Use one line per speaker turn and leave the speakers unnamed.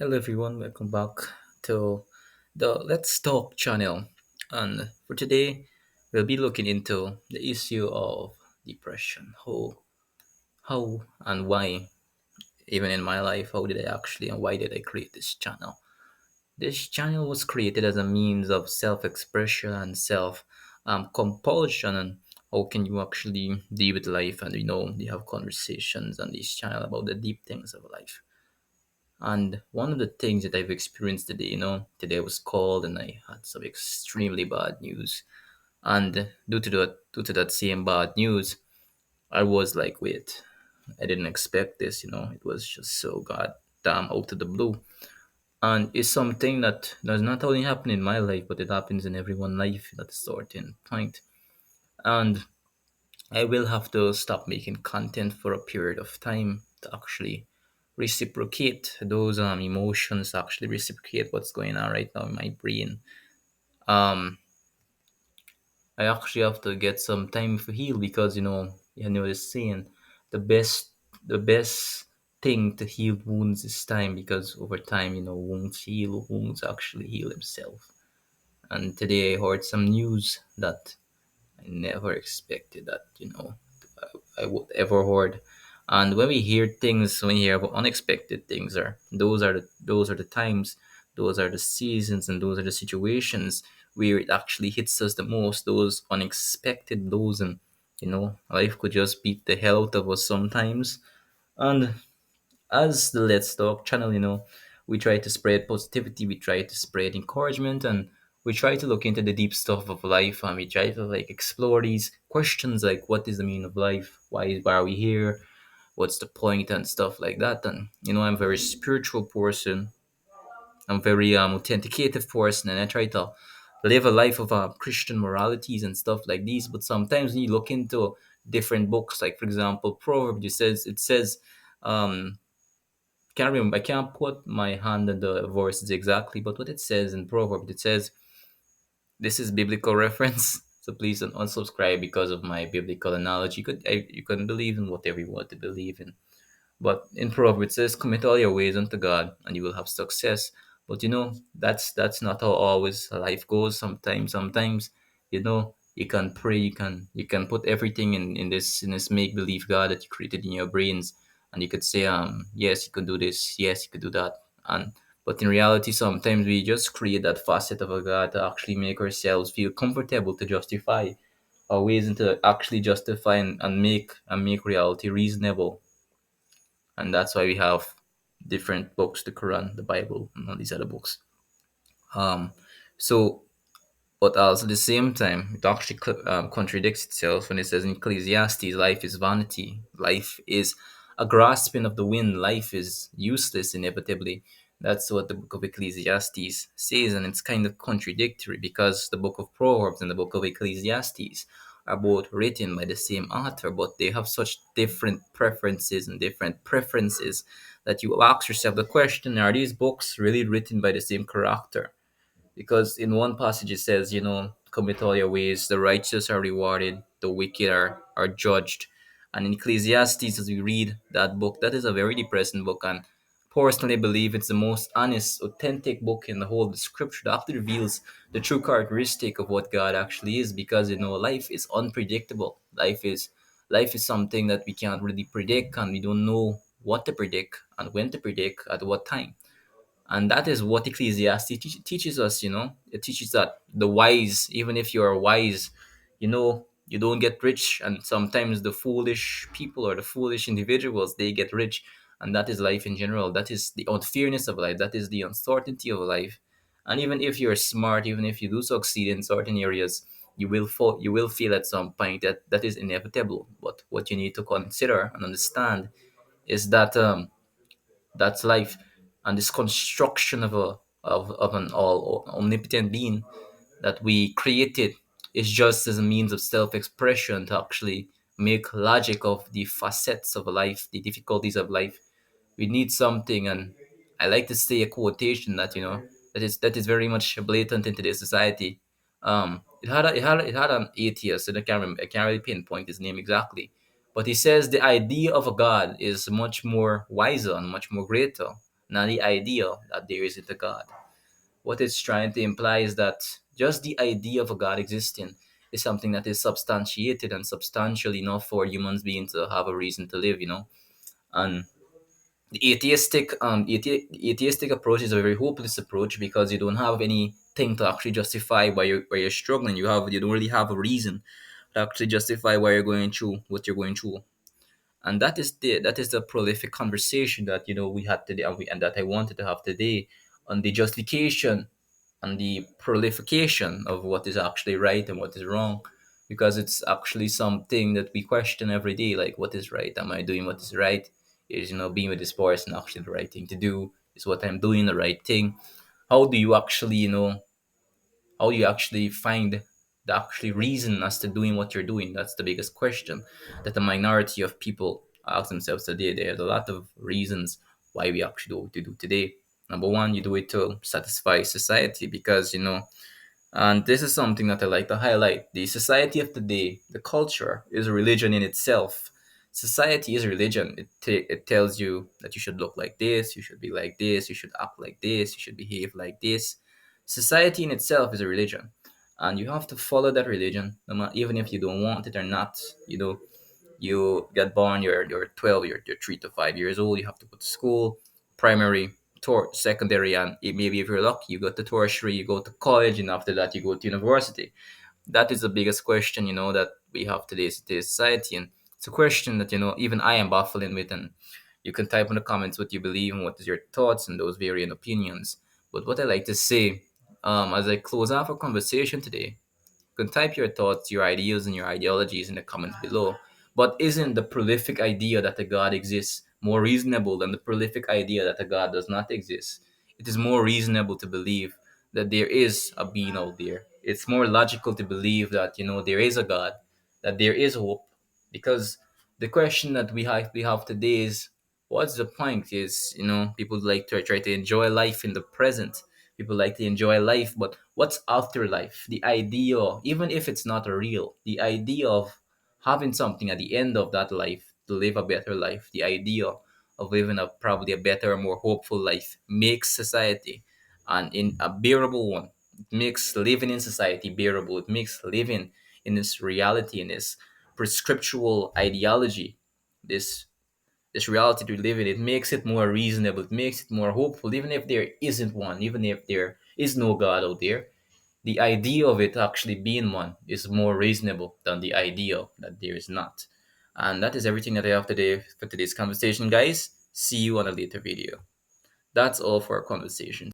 Hello everyone, welcome back to the Let's Talk channel. And for today, we'll be looking into the issue of depression. How and why, even in my life, how did I actually and why did I create this channel? This channel was created as a means of self-expression and self compulsion. And how can you actually deal with life? And you have conversations on this channel about the deep things of life. And one of the things that I've experienced today, today was cold and I had some extremely bad news. And due to that same bad news, I was like, wait, I didn't expect this, It was just so goddamn out of the blue. And it's something that does not only happen in my life, but it happens in everyone's life at a certain point. And I will have to stop making content for a period of time to actually reciprocate those emotions, actually reciprocate what's going on right now in my brain. Um, I actually have to get some time to heal because this saying, the best the best thing to heal wounds is time because over time, wounds actually heal themselves. And today I heard some news that I never expected that, I would ever heard. And when we hear things, when we hear about unexpected things, those are the times, those are the seasons, and those are the situations where it actually hits us the most. Those unexpected blows, and life could just beat the hell out of us sometimes. And as the Let's Talk channel, we try to spread positivity, we try to spread encouragement, and we try to look into the deep stuff of life, and we try to like explore these questions like what is the meaning of life, why are we here, what's the point, and stuff like that. And I'm a very spiritual person. I'm very authenticated person, and I try to live a life of Christian moralities and stuff like these. But sometimes when you look into different books, like for example, Proverbs, it says can't remember. I can't put my hand on the verses exactly, but what it says in Proverbs, it says this is biblical reference. So please don't unsubscribe because of my biblical analogy. You can believe in whatever you want to believe in. But in Proverbs it says, "Commit all your ways unto God, and you will have success." But that's not how always life goes. Sometimes you can pray, you can put everything in this make believe God that you created in your brains, and you could say, yes, you could do this, yes, you could do that, and but in reality, sometimes we just create that facet of a God to actually make ourselves feel comfortable to justify our ways and to actually justify and make reality reasonable. And that's why we have different books, the Quran, the Bible, and all these other books. um so but also at the same time it actually contradicts itself when it says in Ecclesiastes, life is vanity, life is a grasping of the wind, life is useless inevitably. That's what the book of Ecclesiastes says, and it's kind of contradictory because the book of Proverbs and the book of Ecclesiastes are both written by the same author, but they have such different preferences and different preferences that you ask yourself the question, are these books really written by the same character? Because in one passage it says, commit all your ways, the righteous are rewarded, the wicked are judged. And in Ecclesiastes, as we read that book, that is a very depressing book, and personally believe it's the most honest, authentic book in the whole of the scripture that actually reveals the true characteristic of what God actually is. Because life is unpredictable. Life is something that we can't really predict, and we don't know what to predict and when to predict at what time. And that is what Ecclesiastes teaches us. It teaches that the wise, even if you are wise, you don't get rich, and sometimes the foolish people or the foolish individuals, they get rich. And that is life in general. That is the unfairness of life. That is the uncertainty of life. And even if you're smart, even if you do succeed in certain areas, you will feel at some point that that is inevitable. But what you need to consider and understand is that that's life. And this construction of an all omnipotent being that we created is just as a means of self-expression to actually make logic of the facets of life, the difficulties of life. We need something. And I like to say a quotation that that is very much blatant in today's society. It had an atheist, and I can't really pinpoint his name exactly, but he says the idea of a God is much more wiser and much more greater not the idea that there isn't a God. What it's trying to imply is that just the idea of a God existing is something that is substantiated and substantial enough for humans being to have a reason to live, And the atheistic approach is a very hopeless approach because you don't have anything to actually justify why you're struggling. You don't really have a reason to actually justify why you're going through what you're going through. And that is the prolific conversation that we had today, and that I wanted to have today on the justification and the prolification of what is actually right and what is wrong, because it's actually something that we question every day, like what is right? Am I doing what is right? Is being with this person actually the right thing to do? Is what I'm doing the right thing? How do you actually find the actually reason as to doing what you're doing? That's the biggest question that the minority of people ask themselves today. There's a lot of reasons why we actually do what we do today. Number one, you do it to satisfy society because and this is something that I like to highlight. The society of today, the culture, is a religion in itself. Society is a religion. It tells you that you should look like this, you should be like this, you should act like this, you should behave like this. Society in itself is a religion. And you have to follow that religion, even if you don't want it or not. You get born, you're 12, you're 3 to 5 years old, you have to go to school, primary, secondary, and maybe if you're lucky, you go to tertiary, you go to college, and after that, you go to university. That is the biggest question, that we have today's society. And it's a question that, even I am baffling with. And you can type in the comments what you believe and what is your thoughts and those varying opinions. But what I like to say, as I close off our conversation today, you can type your thoughts, your ideas, and your ideologies in the comments below. But isn't the prolific idea that a God exists more reasonable than the prolific idea that a God does not exist? It is more reasonable to believe that there is a being out there. It's more logical to believe that there is a God, that there is hope, because the question that we have today is, what's the point? Is people like to try to enjoy life in the present. People like to enjoy life, but what's after life? The idea, even if it's not real, the idea of having something at the end of that life to live a better life, the idea of living probably a better, more hopeful life makes society and in a bearable one. It makes living in society bearable. It makes living in this reality, in this prescriptual ideology, this this reality we live in, it makes it more reasonable, it makes it more hopeful, even if there isn't one, even if there is no God out there. The idea of it actually being one is more reasonable than the idea that there is not. And that is everything that I have today for today's conversation, guys. See you on a later video. That's all for our conversation.